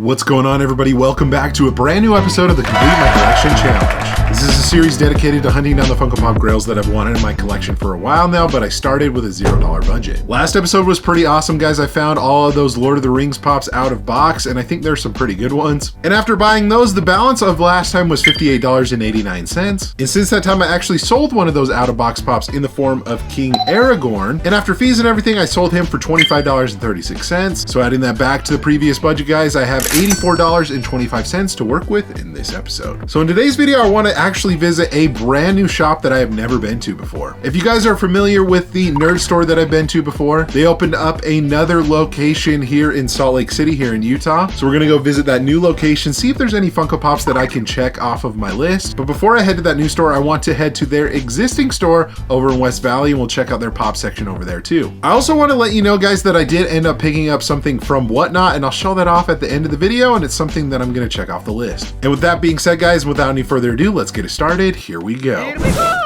What's going on, everybody? Welcome back to a brand new episode of the Complete My Collection Challenge. This is a series dedicated to hunting down the Funko Pop Grails that I've wanted in my collection for a while now, but I started with a $0 budget. Last episode was pretty awesome, guys. I found all of those Lord of the Rings pops out of box, and I think there's some pretty good ones. And after buying those, the balance of last time was $58.89. And since that time, I actually sold one of those out-of-box pops in the form of King Aragorn. And after fees and everything, I sold him for $25.36. So adding that back to the previous budget, guys, I have $84.25 to work with in this episode. So in today's video, I want to actually visit a brand new shop that I have never been to before. If you guys are familiar with the nerd store that I've been to before, they opened up another location here in Salt Lake City here in Utah. So we're gonna go visit that new location, see if there's any Funko Pops that I can check off of my list. But before I head to that new store, I want to head to their existing store over in West Valley, and we'll check out their pop section over there too. I also want to let you know, guys, that I did end up picking up something from Whatnot, and I'll show that off at the end of the video, and it's something that I'm gonna check off the list. And with that being said, guys, without any further ado, let's get it started. Here we go.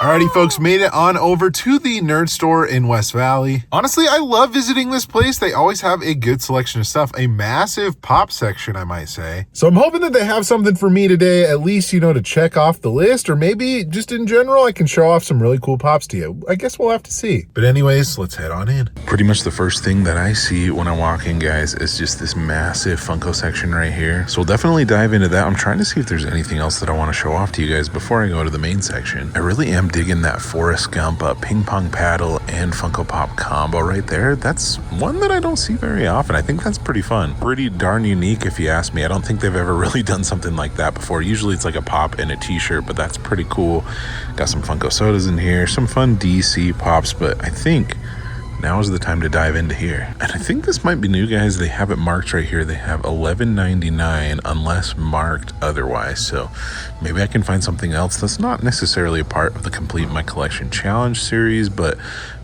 Alrighty, folks, made it on over to the nerd store in West Valley. Honestly, I love visiting this place. They always have a good selection of stuff, a massive pop section, I might say. So I'm hoping that they have something for me today, at least, you know, to check off the list, or maybe just in general, I can show off some really cool pops to you. I guess we'll have to see. But anyways, let's head on in. Pretty much the first thing that I see when I walk in, guys, is just this massive Funko section right here. So we'll definitely dive into that. I'm trying to see if there's anything else that I want to show off to you guys before I go to the main section. I really am digging that Forrest Gump ping pong paddle and Funko Pop combo right there. That's one that I don't see very often. I think that's pretty fun. Pretty darn unique if you ask me. I don't think they've ever really done something like that before. Usually it's like a pop and a t-shirt, but that's pretty cool. Got some Funko sodas in here, some fun DC pops, but I think now is the time to dive into here. And I think this might be new, guys. They have it marked right here. They have $11.99 unless marked otherwise. So maybe I can find something else that's not necessarily a part of the Complete My Collection Challenge series, but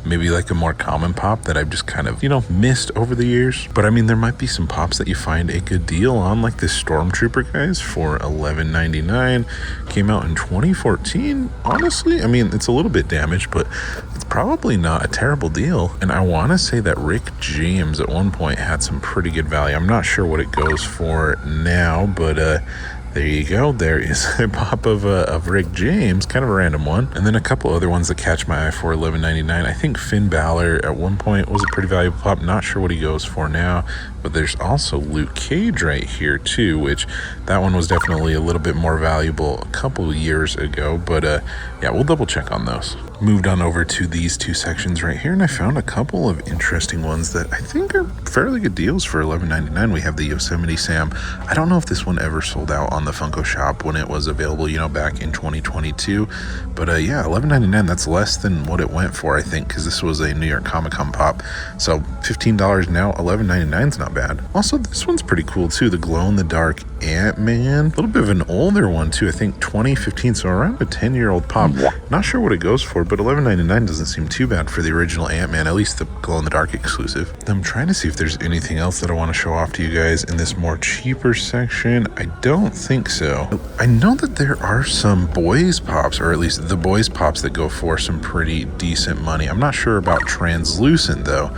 maybe like a more common pop that I've just kind of, you know, missed over the years. But I mean, there might be some pops that you find a good deal on, like this Stormtrooper, guys, for $11.99. Came out in 2014. Honestly, I mean, it's a little bit damaged, but it's probably not a terrible deal. And I want to say that Rick James at one point had some pretty good value. I'm not sure what it goes for now, but there you go. There is a pop of Rick James, kind of a random one. And then a couple other ones that catch my eye for $11.99. I think Finn Balor at one point was a pretty valuable pop. Not sure what he goes for now. But there's also Luke Cage right here too, which that one was definitely a little bit more valuable a couple of years ago. But yeah, we'll double check on those. Moved on over to these two sections right here, and I found a couple of interesting ones that I think are fairly good deals for $11.99. We have the Yosemite Sam. I don't know if this one ever sold out on the Funko shop when it was available, you know, back in 2022. But yeah, $11.99, that's less than what it went for, I think, because this was a New York Comic Con pop. So $15 now, $11.99 is not bad. Also, this one's pretty cool too, the glow-in-the-dark Ant-Man. A little bit of an older one too, I think 2015, so around a 10-year-old pop. Not sure what it goes for, but $11.99 doesn't seem too bad for the original Ant-Man, at least the glow-in-the-dark exclusive. I'm trying to see if there's anything else that I want to show off to you guys in this more cheaper section. I don't think so. I know that there are some boys pops, or at least the boys pops, that go for some pretty decent money. I'm not sure about translucent though,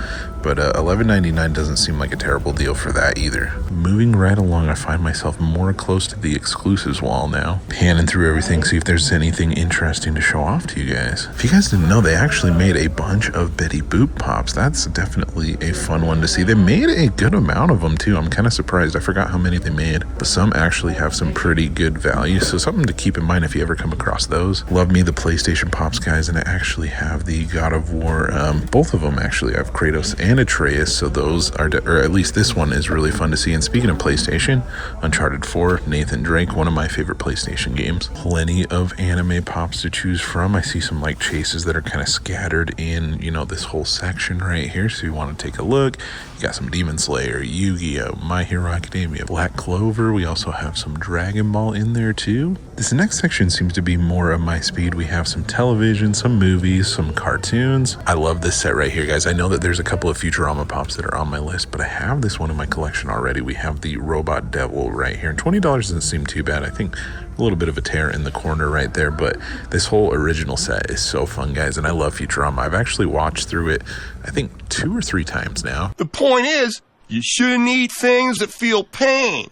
but $11.99 doesn't seem like a terrible deal for that either. Moving right along, I find myself more close to the exclusives wall now. Panning through everything, see if there's anything interesting to show off to you guys. If you guys didn't know, they actually made a bunch of Betty Boop pops. That's definitely a fun one to see. They made a good amount of them too. I'm kind of surprised. I forgot how many they made, but some actually have some pretty good value. So something to keep in mind if you ever come across those. Love me the PlayStation pops, guys, and I actually have the God of War, both of them actually. I have Kratos and Atreus, so those are, or at least this one is really fun to see. And speaking of PlayStation, Uncharted 4, Nathan Drake, one of my favorite PlayStation games. Plenty of anime pops to choose from. I see some like chases that are kind of scattered in, you know, this whole section right here, so you want to take a look. You got some Demon Slayer, Yu-Gi-Oh, My Hero Academia, Black Clover. We also have some Dragon Ball in there too. This next section seems to be more of my speed. We have some television, some movies, some cartoons. I love this set right here, guys. I know that there's a couple of Futurama pops that are on my list, but I have this one in my collection already. We have the Robot Devil right here, and $20 doesn't seem too bad. I think a little bit of a tear in the corner right there, but this whole original set is so fun, guys, and I love Futurama. I've actually watched through it, I think 2 or 3 times now. The point is, You shouldn't eat things that feel pain.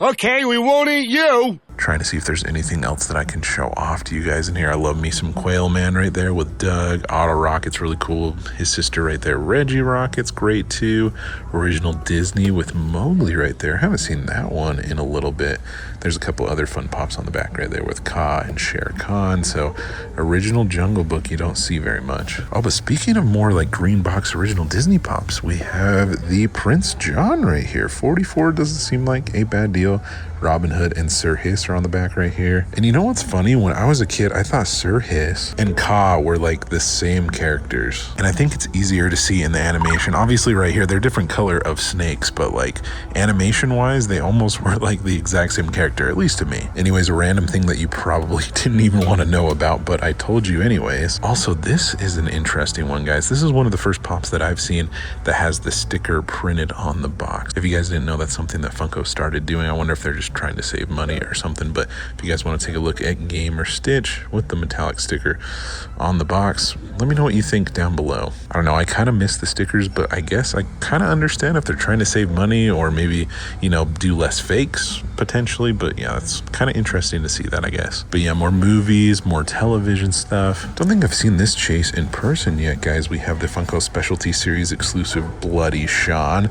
Okay, we won't eat you. Trying to see if there's anything else that I can show off to you guys in here. I love me some Quail Man right there with Doug. Otto Rocket's really cool. His sister right there, Reggie Rocket's great too. Original Disney with Mowgli right there. I haven't seen that one in a little bit. There's a couple other fun pops on the back right there with Kaa and Shere Khan. So original Jungle Book you don't see very much. Oh, but speaking of more like green box original Disney pops, we have the Prince John right here. 44 doesn't seem like a bad deal. Robin Hood and Sir Hiss are on the back right here. And you know what's funny? When I was a kid, I thought Sir Hiss and Kaa were like the same characters. And I think it's easier to see in the animation. Obviously right here, they're different color of snakes, but like animation wise, they almost were like the exact same character, at least to me. Anyways, a random thing that you probably didn't even want to know about, but I told you anyways. Also, this is an interesting one, guys. This is one of the first pops that I've seen that has the sticker printed on the box. If you guys didn't know, that's something that Funko started doing. I wonder if they're just trying to save money or something, but if you guys want to take a look at Gamer Stitch with the metallic sticker on the box, let me know what you think down below. I don't know, I kind of miss the stickers, but I guess I kind of understand if they're trying to save money or maybe, you know, do less fakes potentially, but yeah, it's kind of interesting to see that, I guess. But yeah, more movies, more television stuff. Don't think I've seen this chase in person yet, guys. We have the Funko Specialty Series exclusive Bloody Sean.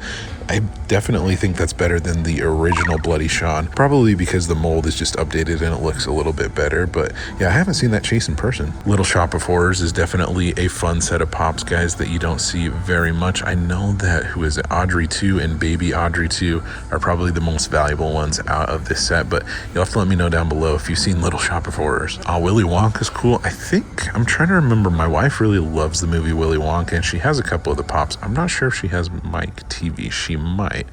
I definitely think that's better than the original Bloody Sean, probably because the mold is just updated and it looks a little bit better. But yeah, I haven't seen that chase in person. Little Shop of Horrors is definitely a fun set of pops, guys, that you don't see very much. I know that, who is it, Audrey 2 and Baby Audrey 2 are probably the most valuable ones out of this set, but you'll have to let me know down below if you've seen Little Shop of Horrors. Willy Wonka's cool. I think, I'm trying to remember, my wife really loves the movie Willy Wonka and she has a couple of the pops. I'm not sure if she has Mike TV. She might.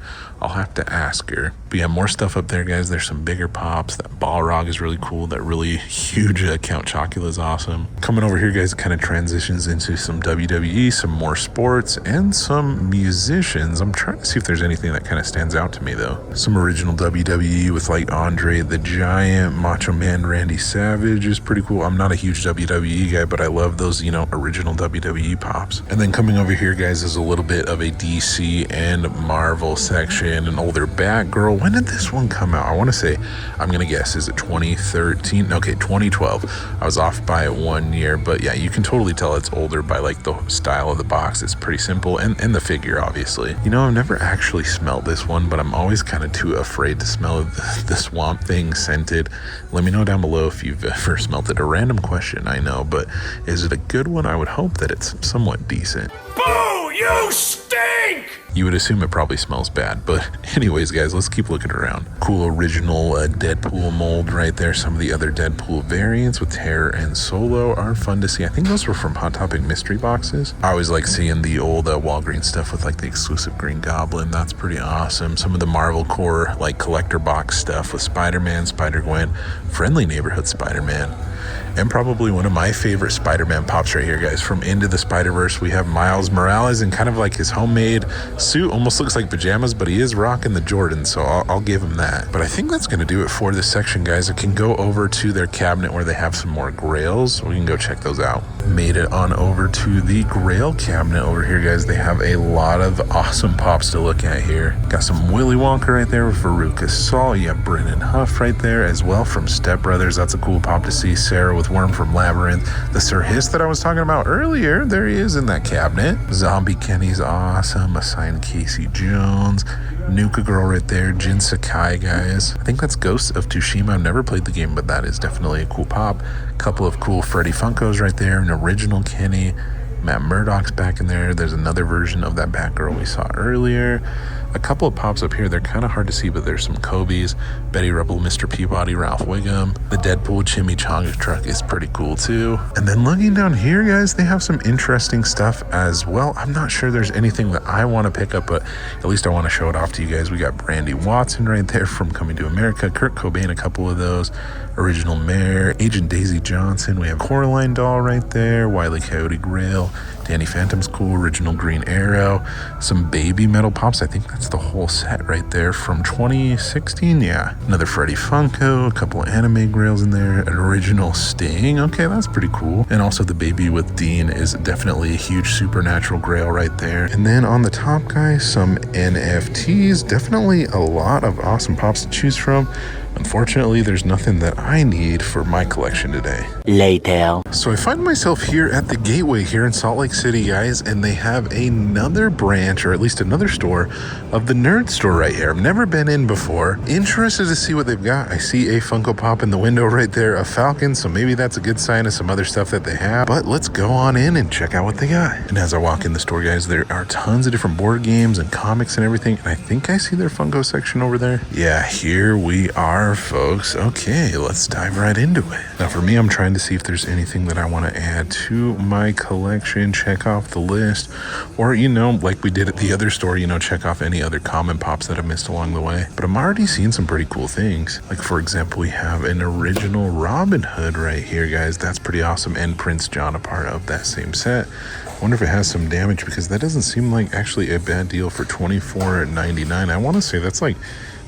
I'll have to ask her. But yeah, more stuff up there, guys. There's some bigger pops. That Balrog is really cool. That really huge Count Chocula is awesome. Coming over here, guys, it kind of transitions into some WWE, some more sports, and some musicians. I'm trying to see if there's anything that kind of stands out to me, though. Some original WWE with like Andre the Giant, Macho Man Randy Savage is pretty cool. I'm not a huge WWE guy, but I love those, you know, original WWE pops. And then coming over here, guys, is a little bit of a DC and Marvel section. An older Batgirl. When did this one come out? I want to say, I'm gonna guess, is it 2013? Okay, 2012. I was off by 1 year, but yeah, you can totally tell it's older by like the style of the box. It's pretty simple, and the figure, obviously. You know, I've never actually smelled this one, but I'm always kind of too afraid to smell the Swamp Thing scented. Let me know down below if you've ever smelled it. A random question, I know, but is it a good one? I would hope that it's somewhat decent. Boo! You stink! You would assume it probably smells bad, but anyways, guys, let's keep looking around. Cool original Deadpool mold right there. Some of the other Deadpool variants with Terror and Solo are fun to see. I think those were from Hot Topic mystery boxes. I always like seeing the old Walgreens stuff with like the exclusive Green Goblin. That's pretty awesome. Some of the Marvel Core like collector box stuff with Spider-Man, Spider-Gwen, Friendly Neighborhood Spider-Man. And probably one of my favorite Spider-Man pops right here, guys. From Into the Spider-Verse, we have Miles Morales in kind of like his homemade suit. Almost looks like pajamas, but he is rocking the Jordan, so I'll give him that. But I think that's going to do it for this section, guys. I can go over to their cabinet where they have some more Grails. We can go check those out. Made it on over to the Grail cabinet over here, guys. They have a lot of awesome pops to look at here. Got some Willy Wonka right there with Veruca Salt. You have Brennan Huff right there as well from Step Brothers. That's a cool pop to see. Sarah with Worm from Labyrinth. The Sir Hiss that I was talking about earlier, there he is in that cabinet. Zombie Kenny's awesome. A signed Casey Jones. Nuka Girl right there. Jin Sakai, guys. I think that's Ghosts of Tsushima. I've never played the game, but that is definitely a cool pop. Couple of cool Freddy Funkos right there. An original Kenny. Matt Murdock's back in there. There's another version of that Batgirl we saw earlier. A couple of pops up here. They're kind of hard to see, but there's some Kobe's. Betty Rubble, Mr. Peabody, Ralph Wiggum. The Deadpool Chimichanga truck is pretty cool too. And then looking down here, guys, they have some interesting stuff as well. I'm not sure there's anything that I want to pick up, but at least I want to show it off to you guys. We got Brandy Watson right there from Coming to America. Kurt Cobain, a couple of those. Original Mayor, Agent Daisy Johnson. We have Coraline Doll right there. Wile E. Coyote Grail. Danny Phantom's cool. Original Green Arrow. Some baby metal pops. I think that's That's the whole set right there from 2016. Yeah, another Freddy Funko, a couple of anime Grails in there, an original Sting. Okay, that's pretty cool. And also the baby with Dean is definitely a huge supernatural Grail right there. And then on the top, guys, some NFTs. Definitely a lot of awesome pops to choose from. Unfortunately, there's nothing that I need for my collection today. Later. So I find myself here at the Gateway here in Salt Lake City, guys, and they have another branch, or at least another store, of the Nerd Store right here. I've never been in before. Interested to see what they've got. I see a Funko Pop in the window right there, a Falcon, so maybe that's a good sign of some other stuff that they have. But let's go on in and check out what they got. And as I walk in the store, guys, there are tons of different board games and comics and everything, and I think I see their Funko section over there. Yeah, here we are, folks. Okay, let's dive right into it. Now for me, I'm trying to see if there's anything that I want to add to my collection, check off the list, or, you know, like we did at the other store, you know, check off any other common pops that I missed along the way. But I'm already seeing some pretty cool things. Like, for example, we have an original Robin Hood right here, guys. That's pretty awesome. And Prince John, a part of that same set. I wonder if it has some damage, because that doesn't seem like actually a bad deal for $24.99. I want to say that's like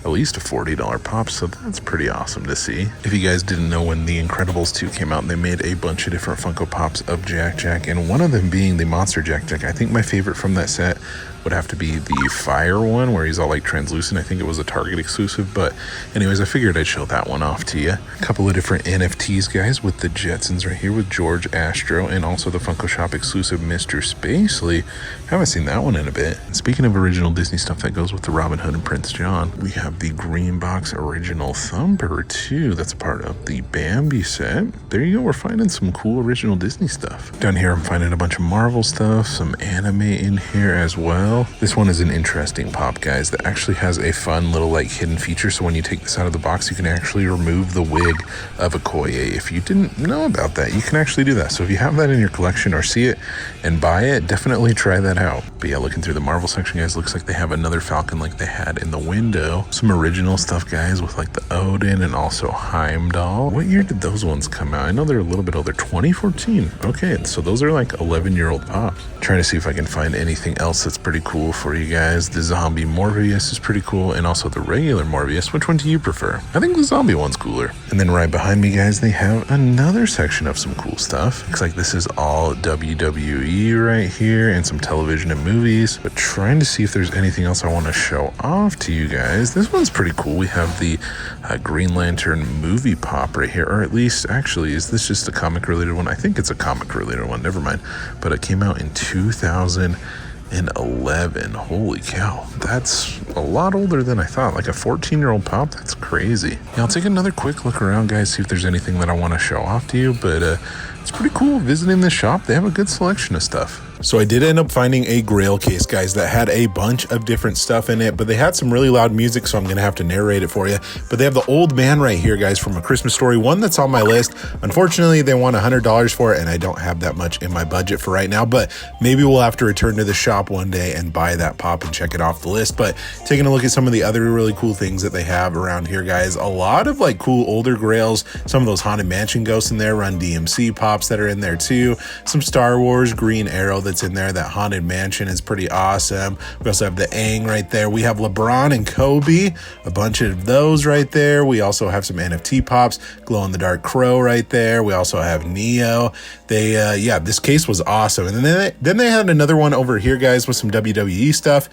at least a $40 pop, so that's pretty awesome to see. If you guys didn't know, when The Incredibles 2 came out, they made a bunch of different Funko Pops of Jack Jack, and one of them being the Monster Jack Jack. I think my favorite from that set would have to be the fire one, where he's all like translucent. I think it was a Target exclusive, but anyways, I figured I'd show that one off to you. A couple of different NFTs, guys, with the Jetsons right here with George Astro, and also the Funko Shop exclusive Mr. Spacely. Haven't seen that one in a bit. And speaking of original Disney stuff that goes with the Robin Hood and Prince John, we have the Green Box Original Thumper too. That's a part of the Bambi set. There you go. We're finding some cool original Disney stuff. Down here, I'm finding a bunch of Marvel stuff, some anime in here as well. This one is an interesting pop, guys, that actually has a fun little like hidden feature. So when you take this out of the box, you can actually remove the wig of Okoye. If you didn't know about that, you can actually do that. So if you have that in your collection or see it and buy it, definitely try that out. But yeah, looking through the Marvel section, guys, looks like they have another Falcon like they had in the window. Some original stuff, guys, with like the Odin and also Heimdall. What year did those ones come out? I know they're a little bit older. 2014. Okay, so those are like 11-year-old pops. Trying to see if I can find anything else that's pretty cool for you guys. The zombie Morbius is pretty cool, and also the regular Morbius. Which one do you prefer? I think the zombie one's cooler. And then right behind me, guys, they have another section of some cool stuff. Looks like this is all WWE right here, and some television and movies. But trying to see if there's anything else I want to show off to you guys. This one's pretty cool. We have the Green Lantern movie pop right here, or at least, actually, is this just a comic related one? I think it's a comic related one, never mind. But it came out in 2011. Holy cow, that's a lot older than I thought. Like a 14-year-old pop. That's crazy. Yeah, I'll take another quick look around, guys, see if there's anything that I want to show off to you. But it's pretty cool visiting this shop. They have a good selection of stuff. So I did end up finding a Grail case, guys, that had a bunch of different stuff in it, but they had some really loud music, so I'm going to have to narrate it for you. But they have the Old Man right here, guys, from A Christmas Story, one that's on my list. Unfortunately, they want $100 for it, and I don't have that much in my budget for right now, but maybe we'll have to return to the shop one day and buy that pop and check it off the list. But taking a look at some of the other really cool things that they have around here, guys, a lot of like cool older Grails, some of those Haunted Mansion ghosts in there, Run DMC pops that are in there too, some Star Wars Green Arrow that's in there. That Haunted Mansion is pretty awesome. We also have the Aang right there. We have LeBron and Kobe, a bunch of those right there. We also have some NFT pops, Glow in the Dark Crow right there. We also have Neo. They yeah, this case was awesome. And then they had another one over here, guys, with some WWE stuff,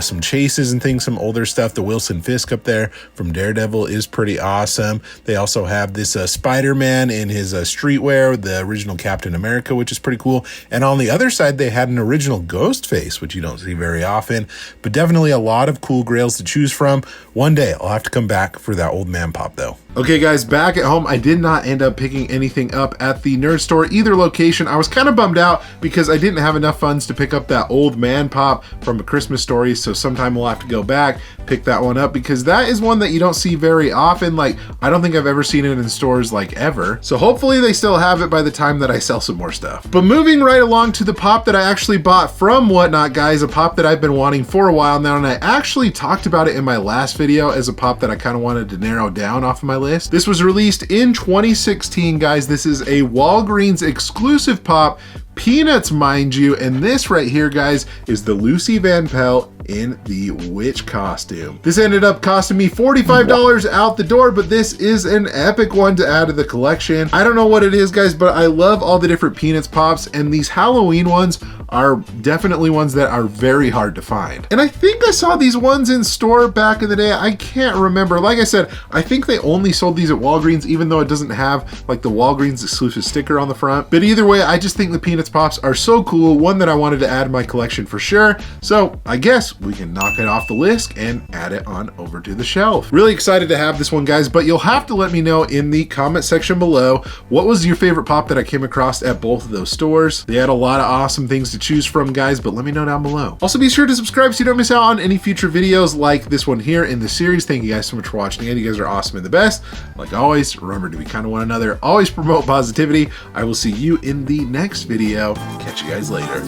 some chases and things, some older stuff. The Wilson Fisk up there from Daredevil is pretty awesome. They also have this Spider-Man in his streetwear, the original Captain America, which is pretty cool. And on the other side, they had an original Ghostface, which you don't see very often, but definitely a lot of cool Grails to choose from. One day I'll have to come back for that Old Man pop though. Okay, guys, back at home, I did not end up picking anything up at the Nerd Store, either location. I was kind of bummed out because I didn't have enough funds to pick up that Old Man pop from A Christmas Story, so sometime we'll have to go back, pick that one up, because that is one that you don't see very often. Like, I don't think I've ever seen it in stores, like, ever. So hopefully they still have it by the time that I sell some more stuff. But moving right along to the pop that I actually bought from Whatnot, guys, a pop that I've been wanting for a while now, and I actually talked about it in my last video as a pop that I kind of wanted to narrow down off of my list. This was released in 2016, guys. This is a Walgreens exclusive pop, Peanuts, mind you, and this right here, guys, is the Lucy Van Pelt in the witch costume. This ended up costing me $45 out the door, but this is an epic one to add to the collection. I don't know what it is, guys, but I love all the different Peanuts pops, and these Halloween ones are definitely ones that are very hard to find. And I think I saw these ones in store back in the day. I can't remember. Like I said, I think they only sold these at Walgreens, even though it doesn't have like the Walgreens exclusive sticker on the front. But either way, I just think the Peanuts pops are so cool, one that I wanted to add to my collection for sure. So I guess we can knock it off the list and add it on over to the shelf. Really excited to have this one, guys, but you'll have to let me know in the comment section below, what was your favorite pop that I came across at both of those stores? They had a lot of awesome things to choose from, guys, but let me know down below. Also, be sure to subscribe so you don't miss out on any future videos like this one here in the series. Thank you guys so much for watching, and you guys are awesome and the best. Like always, remember to be kind to one another, always promote positivity. I will see you in the next video. Catch you guys later.